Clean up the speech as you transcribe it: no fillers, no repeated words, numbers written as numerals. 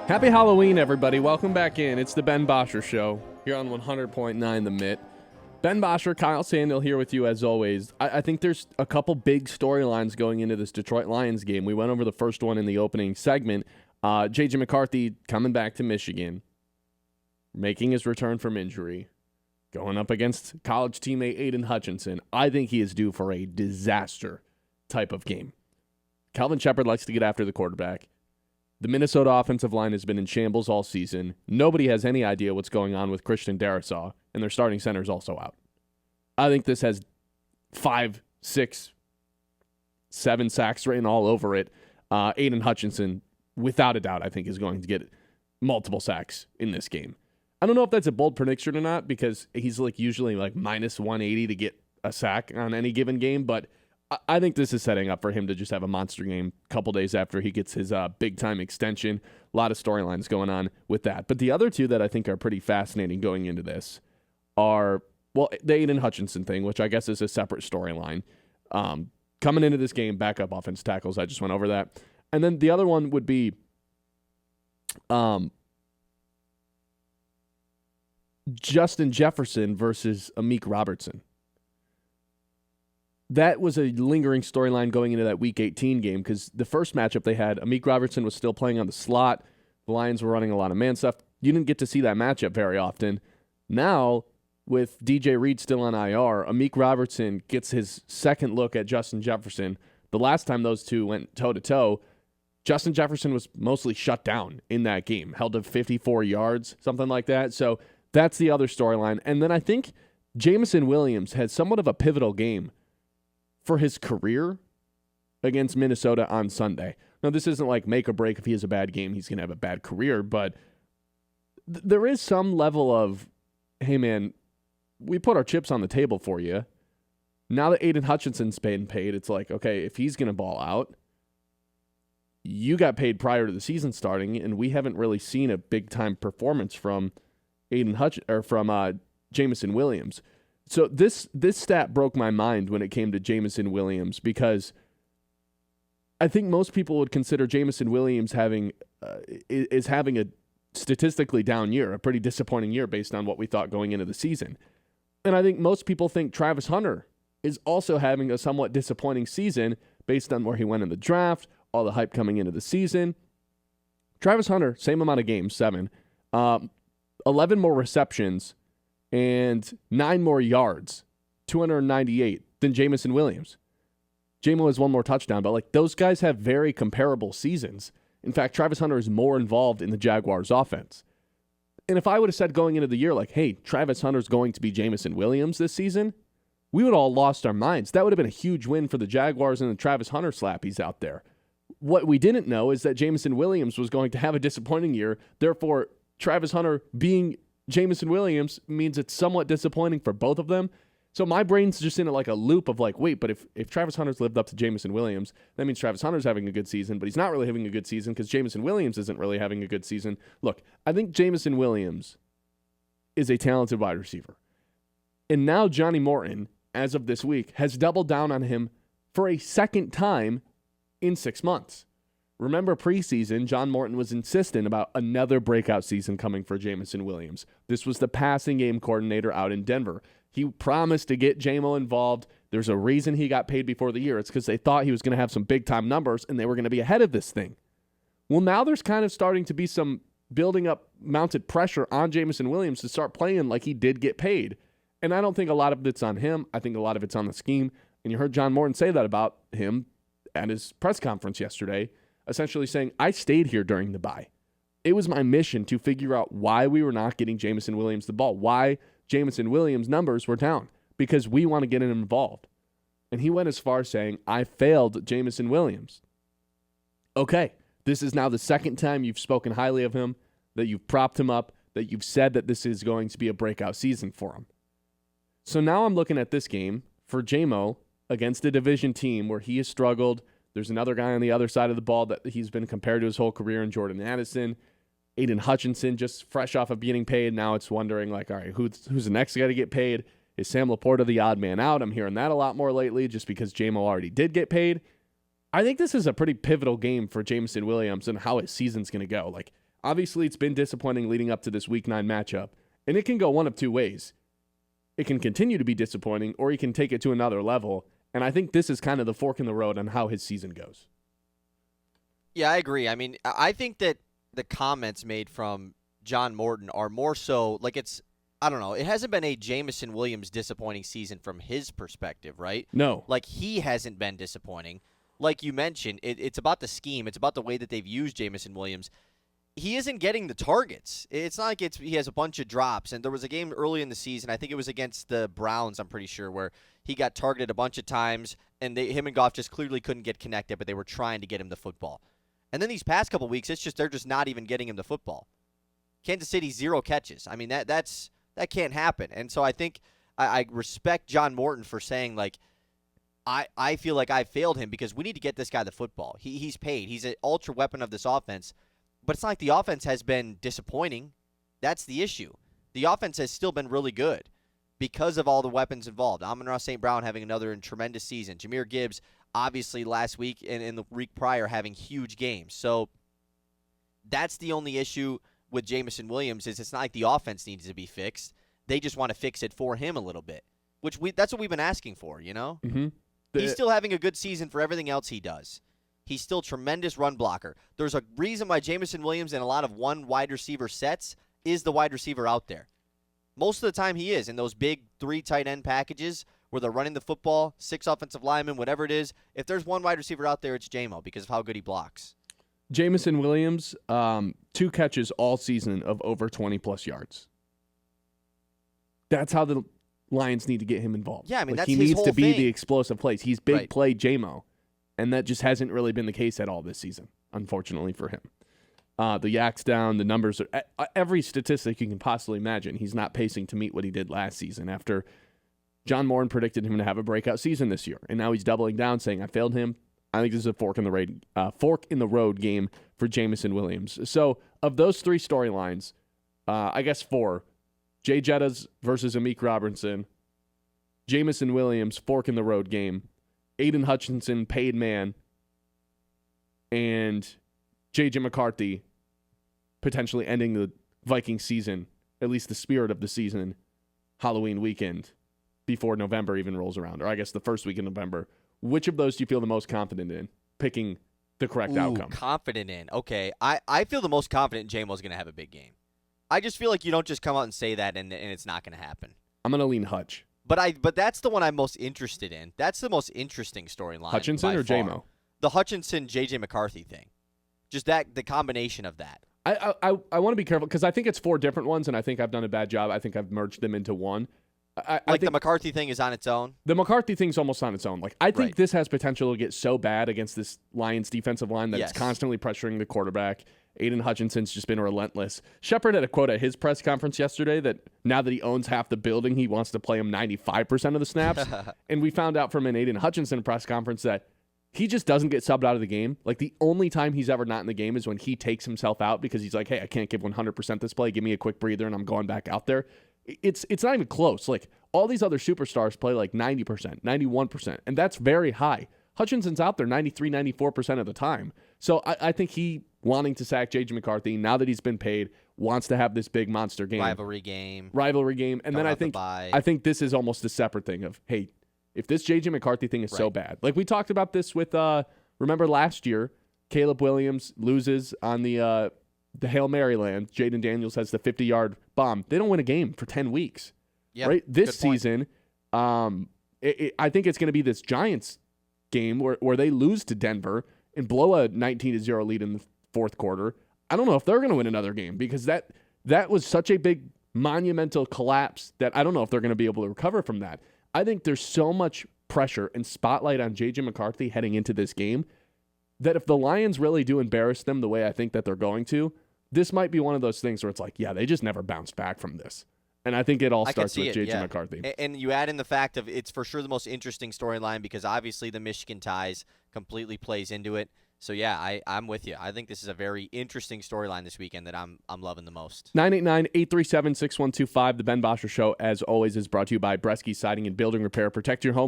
Happy Halloween, everybody. Welcome back in. It's the Ben Bosscher Show here on 100.9 The Mitt. Ben Bosscher, Kyle Sandel here with you as always. I think there's a couple big storylines going into this Detroit Lions game. We went over the first one in the opening segment. J.J. McCarthy coming back to Michigan, making his return from injury, going up against college teammate Aiden Hutchinson. I think he is due for a disaster type of game. Calvin Shepard likes to get after the quarterback. The Minnesota offensive line has been in shambles all season. Nobody has any idea what's going on with Christian Darrisaw, and their starting center is also out. I think this has 5, 6, 7 sacks written all over it. Aiden Hutchinson, without a doubt, I think is going to get multiple sacks in this game. I don't know if that's a bold prediction or not because he's usually minus 180 to get a sack on any given game, but I think this is setting up for him to just have a monster game a couple days after he gets his big-time extension. A lot of storylines going on with that. But the other two that I think are pretty fascinating going into this are, the Aiden Hutchinson thing, which I guess is a separate storyline. Coming into this game, backup offense tackles, I just went over that. And then the other one would be Justin Jefferson versus Amik Robertson. That was a lingering storyline going into that Week 18 game because the first matchup they had, Amik Robertson was still playing on the slot. The Lions were running a lot of man stuff. You didn't get to see that matchup very often. Now, with DJ Reed still on IR, Amik Robertson gets his second look at Justin Jefferson. The last time those two went toe-to-toe, Justin Jefferson was mostly shut down in that game, held to 54 yards, something like that. So that's the other storyline. And then I think Jameson Williams had somewhat of a pivotal game for his career against Minnesota on Sunday. Now, this isn't like make or break. If he has a bad game, he's going to have a bad career. But there is some level of, hey, man, we put our chips on the table for you. Now that Aiden Hutchinson's been paid, it's like, okay, if he's going to ball out, you got paid prior to the season starting, and we haven't really seen a big-time performance from Jameson Williams. So this stat broke my mind when it came to Jameson Williams because I think most people would consider Jameson Williams having a statistically down year, a pretty disappointing year based on what we thought going into the season. And I think most people think Travis Hunter is also having a somewhat disappointing season based on where he went in the draft, all the hype coming into the season. Travis Hunter, same amount of games, 7, 11 more receptions, and 9 more yards, 298, than Jameson Williams. JMO has 1 more touchdown, but those guys have very comparable seasons. In fact, Travis Hunter is more involved in the Jaguars' offense. And if I would have said going into the year, hey, Travis Hunter's going to be Jameson Williams this season, we would all lost our minds. That would have been a huge win for the Jaguars and the Travis Hunter slappies out there. What we didn't know is that Jameson Williams was going to have a disappointing year. Therefore, Travis Hunter being Jameson Williams means it's somewhat disappointing for both of them. So my brain's just in a loop of wait, but if Travis Hunter's lived up to Jameson Williams, that means Travis Hunter's having a good season, but he's not really having a good season because Jameson Williams isn't really having a good season. Look, I think Jameson Williams is a talented wide receiver. And now Johnny Morton, as of this week, has doubled down on him for a second time in 6 months. Remember preseason, John Morton was insistent about another breakout season coming for Jameson Williams. This was the passing game coordinator out in Denver. He promised to get JMO involved. There's a reason he got paid before the year. It's because they thought he was going to have some big-time numbers and they were going to be ahead of this thing. Well, now there's kind of starting to be some building up mounted pressure on Jameson Williams to start playing like he did get paid. And I don't think a lot of it's on him. I think a lot of it's on the scheme. And you heard John Morton say that about him at his press conference yesterday, essentially saying, I stayed here during the bye. It was my mission to figure out why we were not getting Jameson Williams the ball, why Jameson Williams' numbers were down, because we want to get him involved. And he went as far as saying, I failed Jameson Williams. Okay, this is now the second time you've spoken highly of him, that you've propped him up, that you've said that this is going to be a breakout season for him. So now I'm looking at this game for JMO against a division team where he has struggled. There's another guy on the other side of the ball that he's been compared to his whole career in Jordan Addison. Aiden Hutchinson just fresh off of getting paid. Now it's wondering, all right, who's the next guy to get paid? Is Sam Laporta the odd man out? I'm hearing that a lot more lately just because JMO already did get paid. I think this is a pretty pivotal game for Jameson Williams and how his season's going to go. Obviously, it's been disappointing leading up to this Week 9 matchup, and it can go one of two ways. It can continue to be disappointing, or he can take it to another level, and I think this is kind of the fork in the road on how his season goes. Yeah, I agree. I mean, I think that the comments made from John Morton are more so like I don't know. It hasn't been a Jameson Williams disappointing season from his perspective, right? No. Like, he hasn't been disappointing. Like you mentioned, it's about the scheme. It's about the way that they've used Jameson Williams. He isn't getting the targets. It's not like he has a bunch of drops. And there was a game early in the season, I think it was against the Browns, I'm pretty sure, where he got targeted a bunch of times, and him and Goff just clearly couldn't get connected, but they were trying to get him the football. And then these past couple weeks, they're just not even getting him the football. Kansas City, 0 catches. I mean, that can't happen. And so I think I respect John Morton for saying, like, I feel like I failed him because we need to get this guy the football. He's paid. He's an ultra weapon of this offense. But it's not like the offense has been disappointing. That's the issue. The offense has still been really good because of all the weapons involved. Amon-Ra St. Brown having another tremendous season. Jahmyr Gibbs, obviously, last week and in the week prior having huge games. So that's the only issue with Jameson Williams is it's not like the offense needs to be fixed. They just want to fix it for him a little bit, which that's what we've been asking for, you know? Mm-hmm. He's still having a good season for everything else he does. He's still tremendous run blocker. There's a reason why Jameson Williams in a lot of one wide receiver sets is the wide receiver out there. Most of the time he is in those big 3 tight end packages where they're running the football, 6 offensive linemen, whatever it is. If there's one wide receiver out there, it's J-Mo because of how good he blocks. Jameson Williams, 2 catches all season of over 20-plus yards. That's how the Lions need to get him involved. Yeah, I mean, like, that's he his needs whole to be thing. the explosive plays. He's big Right. play J-Mo, and that just hasn't really been the case at all this season, unfortunately for him. The yak's down. The numbers are every statistic you can possibly imagine. He's not pacing to meet what he did last season after John Morton predicted him to have a breakout season this year, and now he's doubling down, saying, I failed him. I think this is a fork in the road game for Jameson Williams. So of those 3 storylines, I guess 4, Jay Jettas versus Amik Robertson, Jameson Williams, fork in the road game, Aiden Hutchinson, paid man, and J.J. McCarthy potentially ending the Vikings season, at least the spirit of the season, Halloween weekend, before November even rolls around, or I guess the first week in November. Which of those do you feel the most confident in picking the correct outcome? Confident in. Okay. I feel the most confident J-Mo's going to have a big game. I just feel like you don't just come out and say that and it's not going to happen. I'm going to lean Hutch. But that's the one I'm most interested in. That's the most interesting storyline. Hutchinson or J-Mo? The Hutchinson, J.J. McCarthy thing. Just the combination of that. I want to be careful because I think it's 4 different ones, and I think I've done a bad job. I think I've merged them into one. I think the McCarthy thing is on its own? The McCarthy thing's almost on its own. Like, I think Right. this has potential to get so bad against this Lions defensive line that Yes. it's constantly pressuring the quarterback. Aiden Hutchinson's just been relentless. Shepard had a quote at his press conference yesterday that now that he owns half the building, he wants to play him 95% of the snaps. And we found out from an Aiden Hutchinson press conference that he just doesn't get subbed out of the game. Like, the only time he's ever not in the game is when he takes himself out because he's like, hey, I can't give 100% this play. Give me a quick breather and I'm going back out there. It's not even close. Like, all these other superstars play like 90%, 91%, and that's very high. Hutchinson's out there 93, 94% of the time. So I think he, wanting to sack J.J. McCarthy, now that he's been paid, wants to have this big monster game. Rivalry game. And then I think this is almost a separate thing of, hey, if this J.J. McCarthy thing is so bad. Like, we talked about this with, remember last year, Caleb Williams loses on the Hail Mary land. Jaden Daniels has the 50-yard bomb. They don't win a game for 10 weeks. Yep, right? This season, I think it's going to be this Giants game where they lose to Denver and blow a 19-0 lead in the fourth quarter. I don't know if they're going to win another game because that was such a big monumental collapse that I don't know if they're going to be able to recover from that. I think there's so much pressure and spotlight on J.J. McCarthy heading into this game that if the Lions really do embarrass them the way I think that they're going to, this might be one of those things where it's like, yeah, they just never bounced back from this. And I think it all starts with J.J. McCarthy. And you add in the fact of it's for sure the most interesting storyline because obviously the Michigan ties completely plays into it. So, yeah, I'm with you. I think this is a very interesting storyline this weekend that I'm loving the most. 989-837-6125. The Ben Bosscher Show, as always, is brought to you by Bresky Siding and Building Repair. Protect your home.